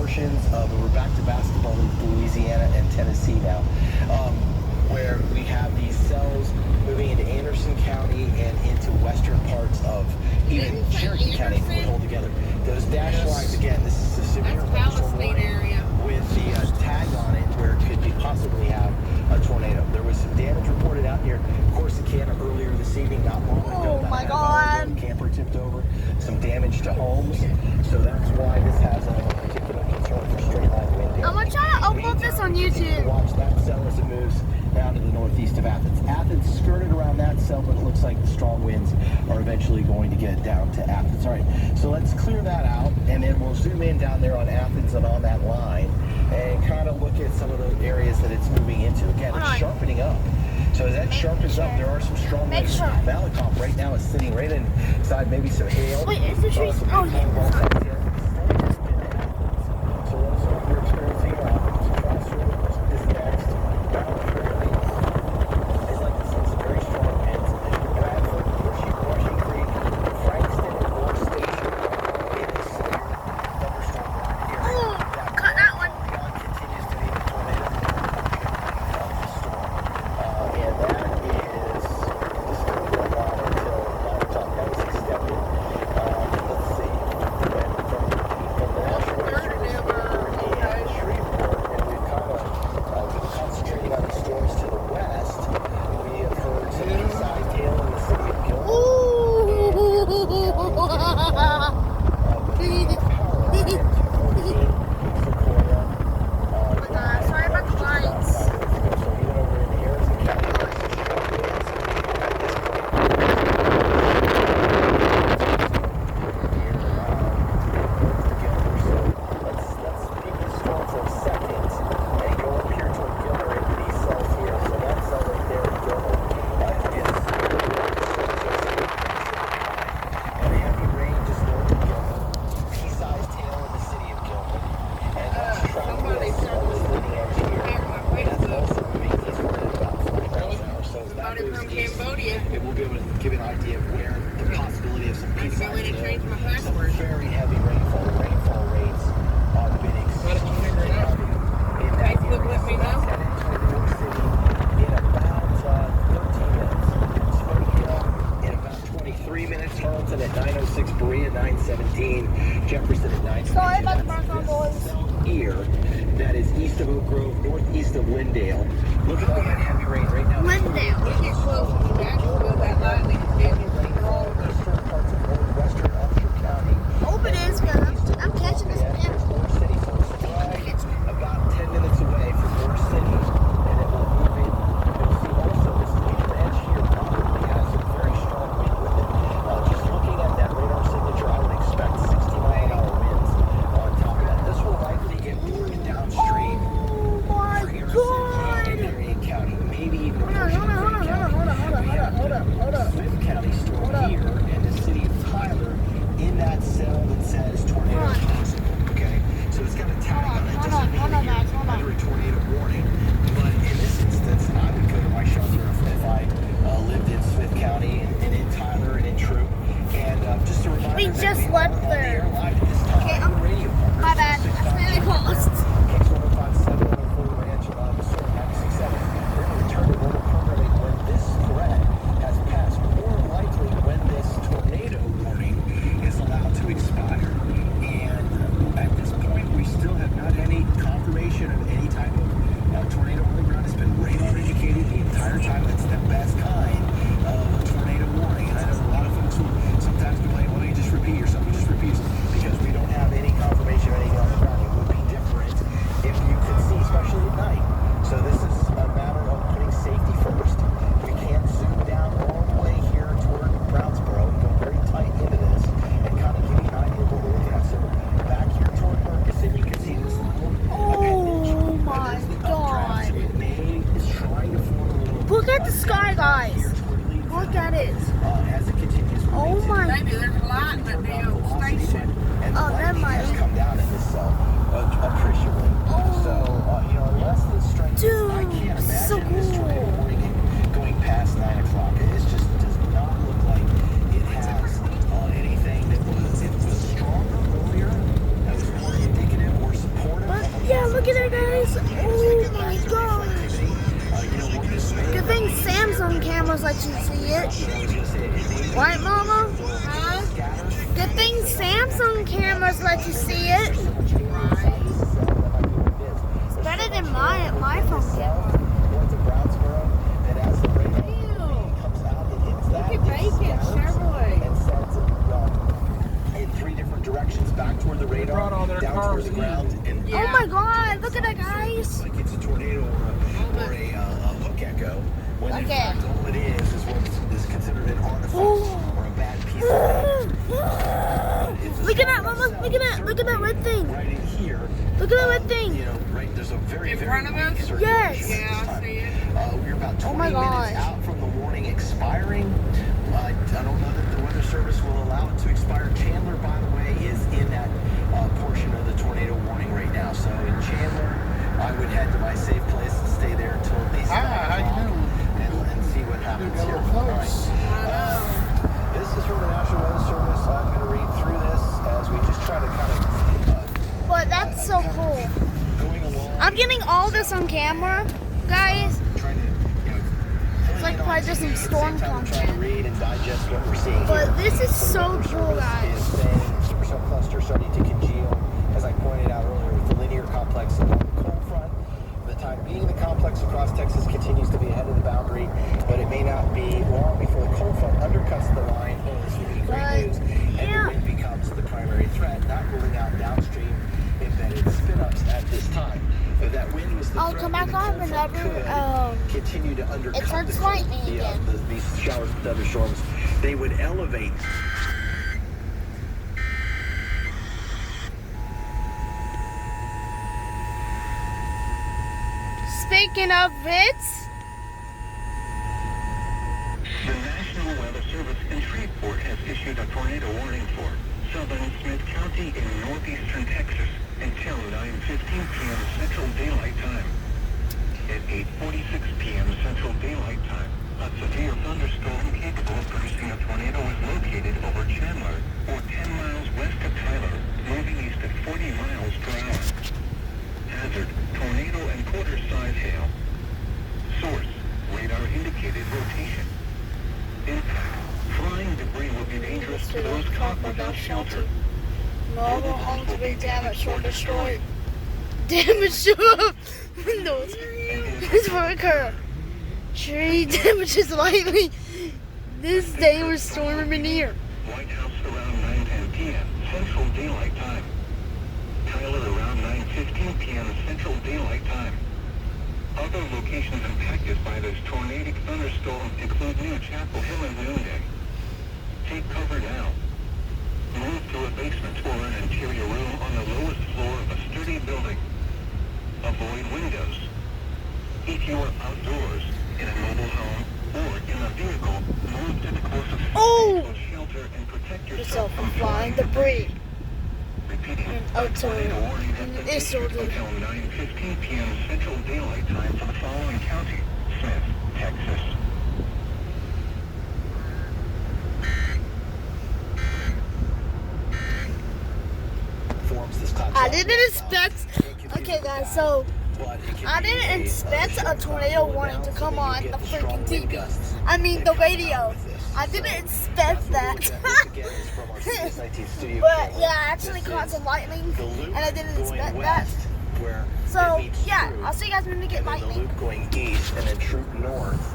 portions of, we're back to basketball in Louisiana and Tennessee now, where we have these cells moving into Anderson County and into western parts of even Cherokee County if we hold together. Those dashed lines, again, this is a severe Palestine area with the tag on it where it could possibly have a tornado. There was some damage reported out near Corsicana earlier this evening, not long ago. Oh my God. Camper tipped over, some damage to homes. So that's why this has a particular concern for straight line wind damage. I'm gonna try to upload this on YouTube. Watch that cell as it moves down to the northeast of Athens. Athens skirted around that cell, but it looks like the strong winds are eventually going to get down to Athens. All right, so let's clear that out, and then we'll zoom in down there on Athens and on that line, and kind of look at some of the areas that it's moving into. Again, it's sharpening up. So as that sharpens up, there are some strong winds. Malakoff right now is sitting right inside maybe some hail. Wait, is the trees? Oh, yeah. So what we're experiencing in Athens, Crossroads is next. It's like this is very strong winds. Bradford, Washington Creek, Frankston, and Moore Station. It is severe thunderstorm area. Cut that one. Continues to be the tornado of the storm. And that is just going to go on until 9 o'clock. That was extended. Let's see. From the National Weather Service in Shreveport, and we've kind of been concentrating on the storms to the west. We have heard some pea-sized hail in the city of Gilmore. Sorry about the lights. So even over in Harrison County, let's leave the storm for a second and go up here toward Gilmer into these cells here. So that cell right there in Gilmer is and heavy rain just north of Gilmer. Pea-sized hail in the city of Gilmer. And that's trying to get us on this leading edge here. That's also moving eastward at about 40 miles an hour. So as that moves from east, Cambodia. it will be able to give an idea of where the possibility of some pea-sized to change my hail, some password. very heavy rainfall. The rainfall rates are been extremely heavy in that Facebook area. let me So know. that's headed toward New York City in about 13 minutes. Spokane in about 23 minutes. Harlingen at 9:06. Berea 9:17. Jefferson at 9:22. Sorry about the background noise. Here, that is east of Oak Grove, northeast of Lindale. Look at all that heavy rain right now. Lindale. We get close to the Jacksonville that lightly continues to roll. Western parts of northwestern Upshur County. Hope it is, because I'm catching this Yeah, again. there's Moore City, so it's right about 10 minutes away from Moore City, and it will move in. You'll see also this leading edge here probably has some very strong wind with it. Just looking at that radar signature, I would expect 60-mile-an-hour winds on top of that. This will likely get worked downstream. Oh my God. Marion County, maybe even Hold on. Smith County storm here, and the city of Tyler in that cell that says tornado Hold on. possible. Okay, so it's got a tag on it. Hold Doesn't on, mean hold that on, you're guys, hold on. under a tornado warning, but in this instance, I would go to my shelter if I lived in Smith County and in Tyler and in Troop. And just a reminder, We that just we left are on the there. air live at this time Okay, on the radio partners. My bad. Accidentally paused. X1057 on the Full Ranch and on the Storm 96.7. We're going to return to normal programming when this threat has passed. More likely when this tornado warning is allowed to expire. And at this point, we still have not any confirmation of any type of tornado on the ground. It's been radar indicated the entire time. That's the best kind of a tornado warning. And I know a lot of folks will sometimes complain, well, you just repeat yourself. You just repeat yourself. Because we don't have any confirmation of anything on the ground. It would be different if you could see, especially at night. So this is a matter of putting safety first. We can't zoom down all the way here toward Brownsboro and go very tight into this and kind of give you an idea of what we're looking at. So back here toward Ferguson, you can see this little appendage. Oh my That is the God. updraft. So it is trying to form a little Look at the sky, guys. here toward Lee. Look at it. As it continues. Oh my. Maybe there's a light at the station. And the Oh, never lightning mind. has come down in this cell appreciably. Oh. So, unless the strength is, I Dude, can't so imagine this cool. tornado warning going past 9 o'clock. It just does not look like it has anything that was stronger earlier, that was more indicative or supportive at it, guys. Oh my gosh. Good thing Samsung cameras let you see it. Right, Mama? Huh? Good thing Samsung cameras let you see it. It's better than my phone camera. Look at bacon, Chevrolet. In 3 different directions, back toward the radar, down towards the ground, and Oh my God! Look at that, guys. like it's a tornado or a hook echo. When in Okay. fact all it is what is considered an artifact or a bad piece of Look at that, Mama. Look at that. Look at that red thing. right in here. Look at that red thing. You know, right there's a very, In very front of weak us? circulation Yes. at this Yeah, I time. see it. We're about 20 Oh my minutes gosh. out from the warning expiring. I don't know that the Weather Service will allow it to expire. Chandler, by the way, is in that portion of the tornado warning right now. So in Chandler, I would head to my safe place and stay there until at least 9 how you o'clock doing? and see what happens You're here. getting close. This is from the National Weather Service. I'm going to read through this as we just try to kind of But that's so cool. going along. I'm getting all this on camera, guys. Trying to, It's like probably just some storm trying to content. read and digest what we're seeing But here. this is The so Weather cool, Service guys. is saying supercell cluster starting to congeal, as I pointed out earlier, with the linear complex along the cold front. For the time being, the complex across Texas continues to be ahead of the boundary, but it may not be long before the cold front undercuts the line. This would be great Right. news, and the wind becomes the primary threat, not ruling out downstream embedded spin-ups at this time. If that wind was the I'll threat, come then back the on cold front whenever, could continue to undercut turns the lightning again. these showers and thunderstorms. They would elevate. Speaking of it, The National Weather Service in Shreveport has issued a tornado warning for southern Smith County in northeastern Texas until 9:15 p.m. Central Daylight Time. At 8:46 p.m. Central Daylight Time, a severe thunderstorm capable of producing a tornado is located over Chandler, or 10 miles west of Tyler, moving east at 40 miles per hour. Hazard, tornado and quarter-size hail. Source, radar indicated rotation. Impact, flying debris will be dangerous to those caught without shelter. mobile homes be damaged or destroyed. Damage to windows. This will occur. Tree damages lightly. This day we're storming near. White House around 9:10 p.m. Central Daylight Time. Tyler around 9:15 p.m. Central Daylight Time. Other locations impacted by this tornadic thunderstorm include New Chapel Hill and noonday. Take cover now. Move to a basement or an interior room on the lowest floor of a sturdy building. Avoid windows. If you are outdoors, in a mobile home, or in a vehicle, move to the closest shelter and protect Yourself yourself from flying debris. Repeating, Oh, a tornado warning has and been this issued will do. until 9:15 p.m. Central Daylight Time for the following county: Smith, Texas. Forms this time. I didn't expect. Okay, guys, so I didn't expect a tornado warning to come on the freaking TV. I mean, the radio. I didn't expect that. But yeah, I actually caught some lightning, and I didn't expect that. So yeah, I'll see you guys when we get And then the lightning. loop going east and then true north